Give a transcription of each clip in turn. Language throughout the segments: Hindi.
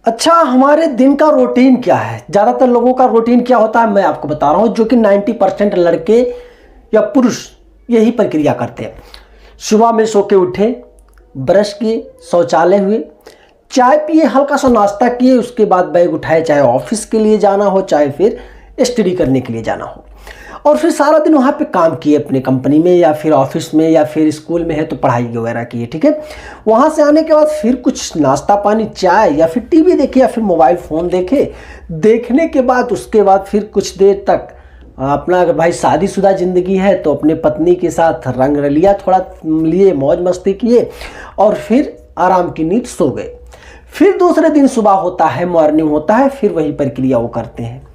अच्छा, हमारे दिन का रूटीन क्या है? ज़्यादातर लोगों का रूटीन क्या होता है मैं आपको बता रहा हूँ, जो कि 90% लड़के या पुरुष यही प्रक्रिया करते हैं। सुबह में सो के उठे, ब्रश किए, शौचालय हुए, चाय पिए, हल्का सा नाश्ता किए, उसके बाद बैग उठाए, चाहे ऑफिस के लिए जाना हो चाहे फिर स्टडी करने के लिए जाना हो, और फिर सारा दिन वहाँ पे काम किए अपने कंपनी में या फिर ऑफिस में या फिर स्कूल में है तो पढ़ाई वगैरह किए। ठीक है, वहाँ से आने के बाद फिर कुछ नाश्ता पानी, चाय या फिर टीवी देखे या फिर मोबाइल फ़ोन देखे। देखने के बाद उसके बाद फिर कुछ देर तक अपना, अगर भाई शादीशुदा ज़िंदगी है तो अपने पत्नी के साथ रंग लिया, थोड़ा लिए, मौज मस्ती किए और फिर आराम की नींद सो गए। फिर दूसरे दिन सुबह होता है, मॉर्निंग होता है, फिर वही प्रक्रिया वो करते हैं।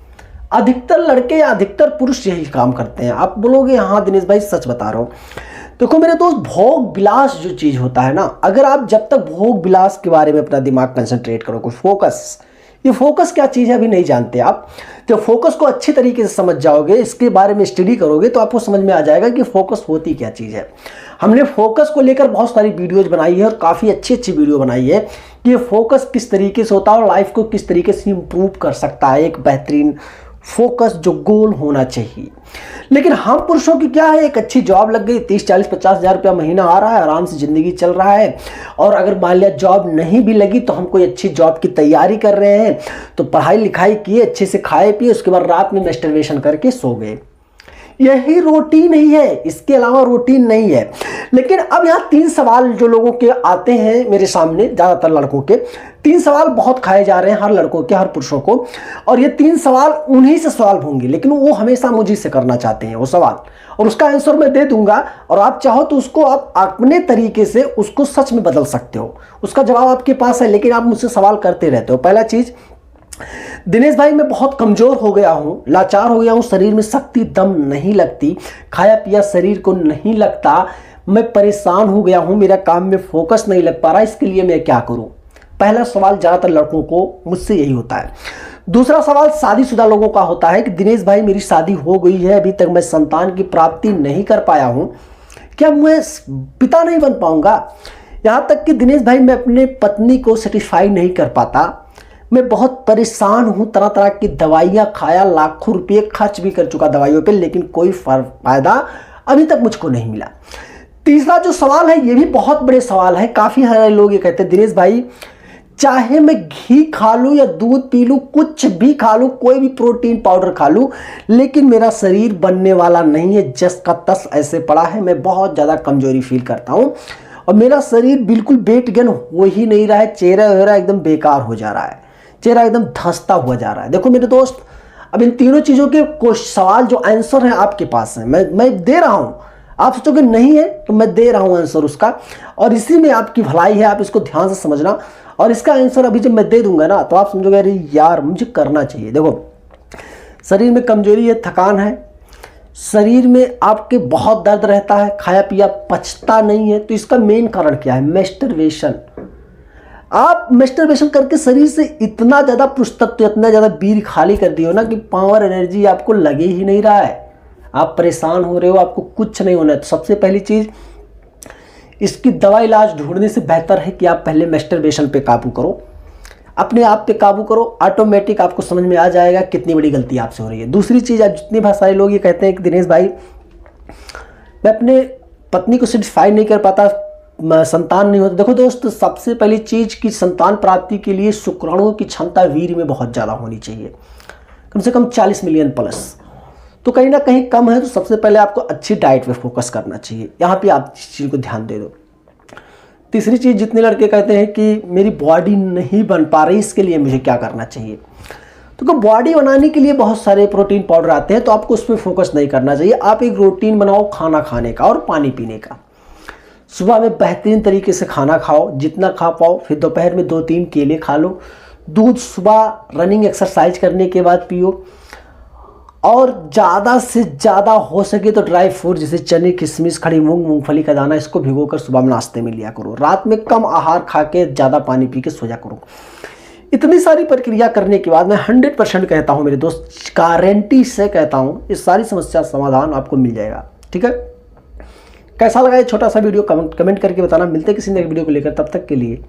अधिकतर लड़के या अधिकतर पुरुष यही काम करते हैं। आप बोलोगे हाँ दिनेश भाई सच बता रहा हूँ। देखो मेरे दोस्त, भोग विलास जो चीज़ होता है ना, अगर आप जब तक भोग विलास के बारे में अपना दिमाग कंसंट्रेट करोगे, फोकस, ये फोकस क्या चीज़ है अभी नहीं जानते आप, तो फोकस को अच्छी तरीके से समझ जाओगे, इसके बारे में स्टडी करोगे तो आपको समझ में आ जाएगा कि फोकस होती क्या चीज़ है। हमने फोकस को लेकर बहुत सारी वीडियोज बनाई है और काफ़ी अच्छी अच्छी वीडियो बनाई है कि ये फोकस किस तरीके से होता है और लाइफ को किस तरीके से इम्प्रूव कर सकता है, एक बेहतरीन फोकस जो गोल होना चाहिए। लेकिन हम पुरुषों की क्या है, एक अच्छी जॉब लग गई, 30-40-50 हज़ार रुपया महीना आ रहा है, आराम से ज़िंदगी चल रहा है, और अगर मान लिया जॉब नहीं भी लगी तो हम कोई अच्छी जॉब की तैयारी कर रहे हैं, तो पढ़ाई लिखाई किए, अच्छे से खाए पिए, उसके बाद रात में मैस्टरबेशन करके सो गए। यही रूटीन ही है, इसके अलावा रूटीन नहीं है। लेकिन अब यहाँ 3 सवाल जो लोगों के आते हैं मेरे सामने, ज़्यादातर लड़कों के 3 सवाल बहुत खाए जा रहे हैं, हर लड़कों के, हर पुरुषों को, और ये 3 सवाल उन्हीं से सवाल होंगे, लेकिन वो हमेशा मुझे से करना चाहते हैं वो सवाल, और उसका आंसर मैं दे दूंगा, और आप चाहो तो उसको आप अपने तरीके से उसको सच में बदल सकते हो। उसका जवाब आपके पास है, लेकिन आप मुझसे सवाल करते रहते हो। पहला चीज़, दिनेश भाई मैं बहुत कमज़ोर हो गया हूँ, लाचार हो गया हूँ, शरीर में शक्ति दम नहीं लगती, खाया पिया शरीर को नहीं लगता, मैं परेशान हो गया हूँ, मेरा काम में फोकस नहीं लग पा रहा, इसके लिए मैं क्या करूँ? पहला सवाल ज़्यादातर लड़कों को मुझसे यही होता है। दूसरा सवाल शादीशुदा लोगों का होता है कि दिनेश भाई मेरी शादी हो गई है, अभी तक मैं संतान की प्राप्ति नहीं कर पाया हूँ, क्या मैं पिता नहीं बन पाऊँगा? यहाँ तक कि दिनेश भाई मैं अपने पत्नी को सेटिस्फाई नहीं कर पाता, मैं बहुत परेशान हूँ, तरह तरह की दवाइयाँ खाया, लाखों रुपये खर्च भी कर चुका दवाइयों पे, लेकिन कोई फायदा अभी तक मुझको नहीं मिला। तीसरा जो सवाल है ये भी बहुत बड़े सवाल है, काफ़ी सारे लोग ये कहते हैं दिनेश भाई चाहे मैं घी खा लूँ या दूध पी लूँ, कुछ भी खा लूँ, कोई भी प्रोटीन पाउडर खा लूँ, लेकिन मेरा शरीर बनने वाला नहीं है, जस का तस ऐसे पड़ा है, मैं बहुत ज़्यादा कमजोरी फील करता हूँ और मेरा शरीर बिल्कुल वेट गेन हो ही नहीं रहा है, चेहरा वेहरा एकदम बेकार हो जा रहा है, चेहरा एकदम धंसता हुआ जा रहा है। देखो मेरे दोस्त, अब इन तीनों चीज़ों के कुछ सवाल जो आंसर हैं आपके पास हैं, मैं दे रहा हूँ, आप सोचोगे नहीं है तो मैं दे रहा हूँ आंसर उसका, और इसी में आपकी भलाई है, आप इसको ध्यान से समझना। और इसका आंसर अभी जब मैं दे दूंगा ना तो आप समझोगे अरे यार मुझे करना चाहिए। देखो, शरीर में कमजोरी है, थकान है, शरीर में आपके बहुत दर्द रहता है, खाया पिया पचता नहीं है, तो इसका मेन कारण क्या है? मैस्टरबेशन। आप मैस्टरबेशन करके शरीर से इतना ज़्यादा पुष्टत्व, इतना ज़्यादा बीर खाली कर दिए हो ना कि पावर एनर्जी आपको लगे ही नहीं रहा है, आप परेशान हो रहे हो, आपको कुछ नहीं होना है। तो सबसे पहली चीज़, इसकी दवा इलाज ढूंढने से बेहतर है कि आप पहले मैस्टरबेशन पे काबू करो, अपने आप पे काबू करो, ऑटोमेटिक आपको समझ में आ जाएगा कितनी बड़ी गलती आपसे हो रही है। दूसरी चीज़, आप जितने बहुत सारे लोग ये कहते हैं कि दिनेश भाई मैं अपने पत्नी को सेटिस्फाई नहीं कर पाता, संतान नहीं होता। देखो दोस्त, सबसे पहली चीज़ कि संतान प्राप्ति के लिए शुक्राणुओं की क्षमता वीर्य में बहुत ज़्यादा होनी चाहिए, कम से कम 40 मिलियन प्लस, तो कहीं ना कहीं कम है। तो सबसे पहले आपको अच्छी डाइट पे फोकस करना चाहिए, यहाँ पे आप इस चीज़ को ध्यान दे दो। तीसरी चीज़, जितने लड़के कहते हैं कि मेरी बॉडी नहीं बन पा रही, इसके लिए मुझे क्या करना चाहिए? तो बॉडी बनाने के लिए बहुत सारे प्रोटीन पाउडर आते हैं, तो आपको उस पर फोकस नहीं करना चाहिए। आप एक रूटीन बनाओ खाना खाने का और पानी पीने का। सुबह में बेहतरीन तरीके से खाना खाओ, जितना खा पाओ, फिर दोपहर में 2-3 केले खा लो, दूध सुबह रनिंग एक्सरसाइज करने के बाद पियो, और ज़्यादा से ज़्यादा हो सके तो ड्राई फ्रूट जैसे चने, किशमिश, खड़ी मूंग, मूंगफली का दाना, इसको भिगोकर सुबह में नाश्ते में लिया करो। रात में कम आहार खा के ज़्यादा पानी पी के सो जा करो। इतनी सारी प्रक्रिया करने के बाद मैं 100% कहता हूँ मेरे दोस्त, गारंटी से कहता हूँ, इस सारी समस्या समाधान आपको मिल जाएगा। ठीक है, कैसा लगा ये छोटा सा वीडियो कमेंट करके बताना। मिलते हैं किसी नए वीडियो को लेकर, तब तक के लिए